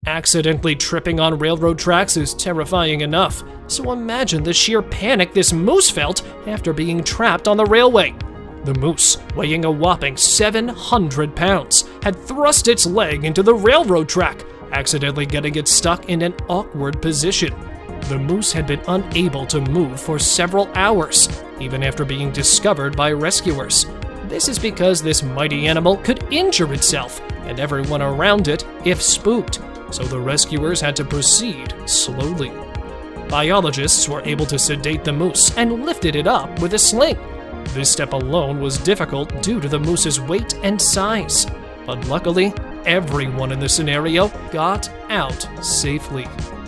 Accidentally tripping on railroad tracks is terrifying enough, so imagine the sheer panic this moose felt after being trapped on the railway. The moose, weighing a whopping 700 pounds, had thrust its leg into the railroad track, accidentally getting it stuck in an awkward position. The moose had been unable to move for several hours, even after being discovered by rescuers. This is because this mighty animal could injure itself and everyone around it if spooked, so the rescuers had to proceed slowly. Biologists were able to sedate the moose and lifted it up with a sling. This step alone was difficult due to the moose's weight and size, but luckily, everyone in the scenario got out safely.